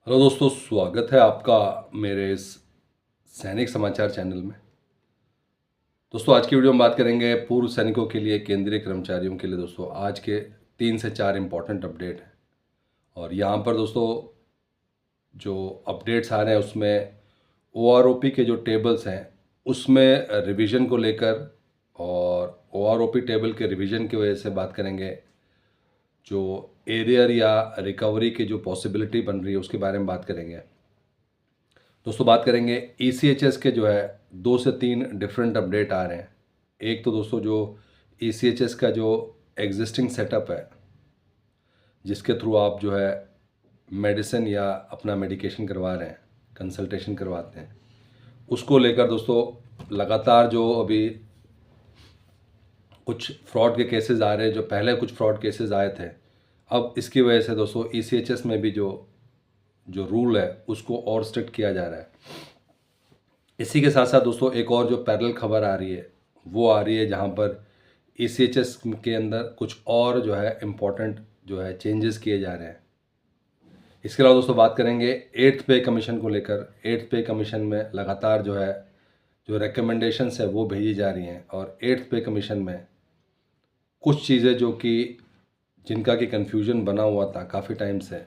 Hello दोस्तों, स्वागत है आपका मेरे इस सैनिक समाचार चैनल में। दोस्तों, आज की वीडियो में बात करेंगे पूर्व सैनिकों के लिए, केंद्रीय कर्मचारियों के लिए। दोस्तों, आज के 3 से 4 इम्पॉर्टेंट अपडेट हैं और यहाँ पर दोस्तों जो अपडेट्स आ रहे हैं उसमें OROP के जो टेबल्स हैं उसमें रिवीजन को लेकर, और OROP टेबल के रिवीजन की वजह से बात करेंगे। जो एरियर या रिकवरी की जो पॉसिबिलिटी बन रही है उसके बारे में बात करेंगे। दोस्तों, बात करेंगे ECHS के जो है 2 से 3 डिफरेंट अपडेट आ रहे हैं। एक तो दोस्तों जो ECHS का जो एग्जिस्टिंग सेटअप है, जिसके थ्रू आप जो है मेडिसिन या अपना मेडिकेशन करवा रहे हैं, कंसल्टेशन करवाते हैं, उसको लेकर दोस्तों लगातार जो अभी कुछ फ्रॉड के केसेस आ रहे हैं, जो पहले कुछ फ्रॉड केसेस आए थे, अब इसकी वजह से दोस्तों ECHS में भी जो जो रूल है उसको और स्ट्रिक्ट किया जा रहा है। इसी के साथ साथ दोस्तों एक और जो पैरेलल खबर आ रही है वो आ रही है, जहाँ पर ECHS के अंदर कुछ और जो है इम्पोर्टेंट जो है चेंजेस किए जा रहे हैं। इसके अलावा दोस्तों बात करेंगे 8th पे कमीशन को लेकर। 8th पे कमीशन में लगातार जो है जो रिकमेंडेशंस है वो भेजी जा रही हैं, और 8th पे कमीशन में कुछ चीज़ें जो कि जिनका कि कन्फ्यूजन बना हुआ था काफ़ी टाइम से,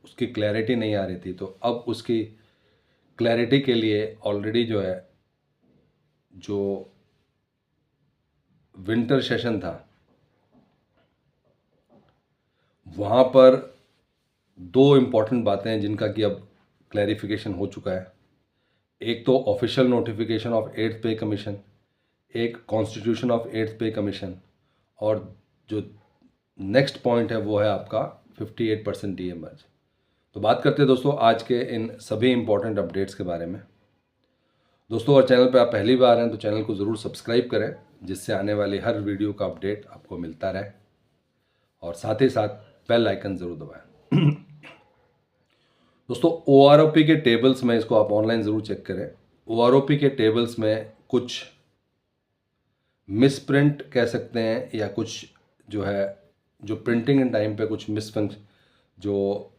उसकी क्लैरिटी नहीं आ रही थी, तो अब उसकी क्लैरिटी के लिए ऑलरेडी जो है जो विंटर सेशन था वहाँ पर 2 इम्पॉर्टेंट बातें हैं जिनका कि अब क्लैरिफिकेशन हो चुका है। एक तो ऑफिशियल नोटिफिकेशन ऑफ 8th पे कमीशन, एक कॉन्स्टिट्यूशन ऑफ 8th पे कमीशन, और जो नेक्स्ट पॉइंट है वो है आपका 58% DA मर्ज। तो बात करते हैं दोस्तों आज के इन सभी इम्पॉर्टेंट अपडेट्स के बारे में। दोस्तों, अगर चैनल पर आप पहली बार हैं तो चैनल को ज़रूर सब्सक्राइब करें, जिससे आने वाली हर वीडियो का अपडेट आपको मिलता रहे, और साथ ही साथ बेल आइकन ज़रूर दबाएं। दोस्तों, OROP के टेबल्स में, इसको आप ऑनलाइन ज़रूर चेक करें, OROP के टेबल्स में कुछ मिसप्रिंट कह सकते हैं, या कुछ जो है जो प्रिंटिंग इन टाइम पे कुछ मिसफंक्शन जो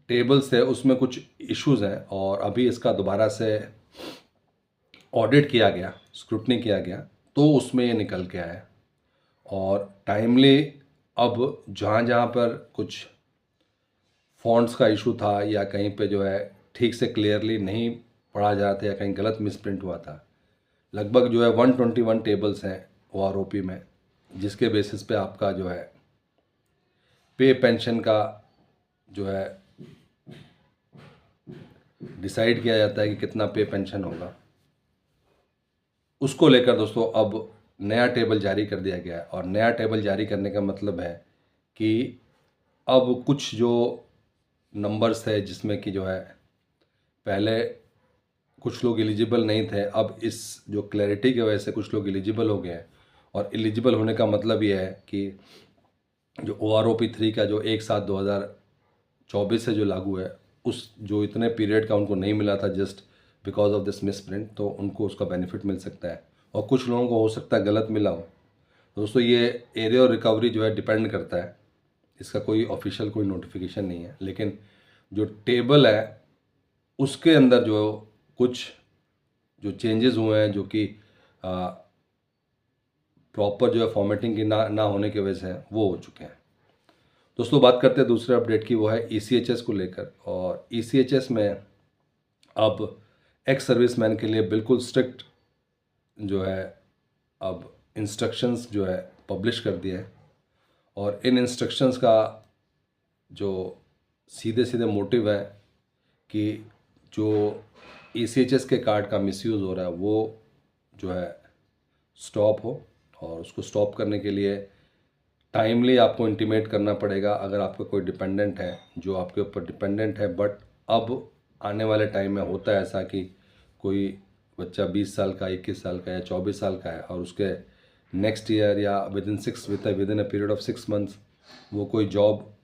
टेबल्स थे उसमें कुछ इश्यूज हैं, और अभी इसका दोबारा से ऑडिट किया गया, स्क्रूटनी किया गया, तो उसमें ये निकल के आया। और टाइमली अब जहाँ जहाँ पर कुछ फॉन्ट्स का इशू था, या कहीं पे जो है ठीक से क्लियरली नहीं पढ़ा जा रहा था, या कहीं गलत मिसप्रिंट हुआ था, लगभग जो है 121 टेबल्स हैं OROP में, जिसके बेसिस पे आपका जो है पे पेंशन का जो है डिसाइड किया जाता है कि कितना पे पेंशन होगा। उसको लेकर दोस्तों अब नया टेबल जारी कर दिया गया है, और नया टेबल जारी करने का मतलब है कि अब कुछ जो नंबर्स थे जिसमें कि जो है पहले कुछ लोग एलिजिबल नहीं थे, अब इस जो क्लैरिटी की वजह से कुछ लोग एलिजिबल हो गए हैं। और एलिजिबल होने का मतलब ये है कि जो OROP 3 का जो 1/7/2024 से जो लागू है, उस जो इतने पीरियड का उनको नहीं मिला था just because of this misprint, तो उनको उसका बेनिफिट मिल सकता है, और कुछ लोगों को हो सकता है गलत मिला हो। दोस्तों, ये एरिया और रिकवरी जो है डिपेंड करता है, इसका कोई ऑफिशियल कोई नोटिफिकेशन नहीं है, लेकिन जो टेबल है उसके अंदर जो कुछ जो चेंजेस हुए हैं, जो कि प्रॉपर जो है फॉर्मेटिंग की ना होने की वजह से वो हो चुके हैं। दोस्तों, बात करते हैं दूसरे अपडेट की, वो है ECHS को लेकर। और ECHS में अब एक्स सर्विसमैन के लिए बिल्कुल स्ट्रिक्ट जो है अब इंस्ट्रक्शंस जो है पब्लिश कर दिए हैं, और इन इंस्ट्रक्शंस का जो सीधे सीधे मोटिव है कि जो ECHS के कार्ड का मिसयूज़ हो रहा है वो जो है स्टॉप हो, और उसको स्टॉप करने के लिए टाइमली आपको इंटीमेट करना पड़ेगा अगर आपका कोई डिपेंडेंट है जो आपके ऊपर डिपेंडेंट है। बट अब आने वाले टाइम में होता है ऐसा कि कोई बच्चा 20 साल का, 21 साल का या 24 साल का है, और उसके नेक्स्ट ईयर या with in a period of 6 months वो कोई जॉब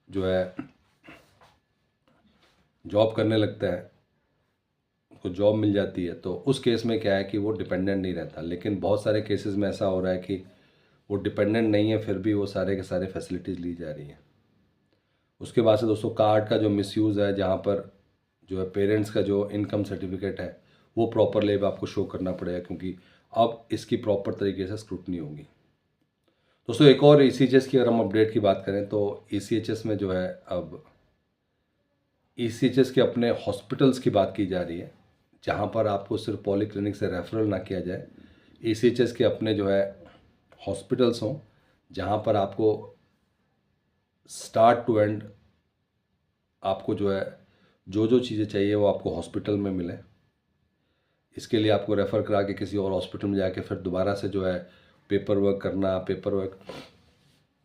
जो है जॉब करने लगता है, उसको जॉब मिल जाती है, तो उस केस में क्या है कि वो डिपेंडेंट नहीं रहता। लेकिन बहुत सारे केसेस में ऐसा हो रहा है कि वो डिपेंडेंट नहीं है, फिर भी वो सारे के सारे फैसिलिटीज़ ली जा रही हैं। उसके बाद से दोस्तों कार्ड का जो मिसयूज़ है, जहाँ पर जो है पेरेंट्स का जो इनकम सर्टिफिकेट है वो प्रॉपरली आपको शो करना पड़ेगा, क्योंकि अब इसकी प्रॉपर तरीके से स्क्रूटनी होगी। दोस्तों एक और ECHS की अगर हम अपडेट की बात करें तो ECHS में जो है अब ECHS के अपने हॉस्पिटल्स की बात की जा रही है, जहाँ पर आपको सिर्फ पॉलीक्लिनिक से रेफरल ना किया जाए। ECHS के अपने जो है हॉस्पिटल्स हों, जहाँ पर आपको स्टार्ट टू एंड आपको जो है जो चीज़ें चाहिए वो आपको हॉस्पिटल में मिले। इसके लिए आपको रेफ़र करा के किसी और हॉस्पिटल में जाके फिर दोबारा से जो है पेपर वर्क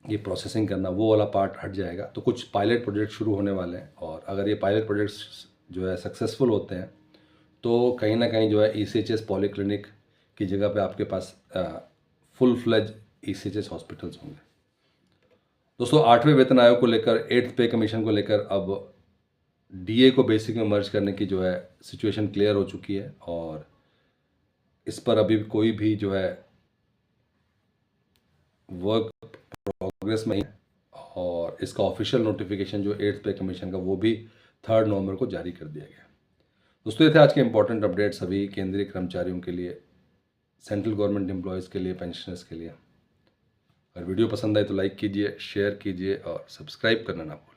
ये प्रोसेसिंग करना, वो वाला पार्ट हट जाएगा। तो कुछ पायलट प्रोजेक्ट शुरू होने वाले हैं, और अगर ये पायलट प्रोजेक्ट्स जो है सक्सेसफुल होते हैं तो कहीं ना कहीं जो है ECHS पॉलीक्लिनिक की जगह पे आपके पास फुल फ्लेज ECHS हॉस्पिटल्स होंगे। दोस्तों 8वें वेतन आयोग को लेकर, 8th पे कमीशन को लेकर अब DA को बेसिक में मर्ज करने की जो है सिचुएशन क्लियर हो चुकी है, और इस पर अभी कोई भी जो है वर्क प्रोग्रेस में है, और इसका ऑफिशियल नोटिफिकेशन जो 8th पे कमीशन का वो भी 3 नवंबर को जारी कर दिया गया। दोस्तों ये थे आज के इंपॉर्टेंट अपडेट सभी केंद्रीय कर्मचारियों के लिए, सेंट्रल गवर्नमेंट एम्प्लॉयज़ के लिए, पेंशनर्स के लिए। अगर वीडियो पसंद आए तो लाइक कीजिए, शेयर कीजिए और सब्सक्राइब करना ना भूलें।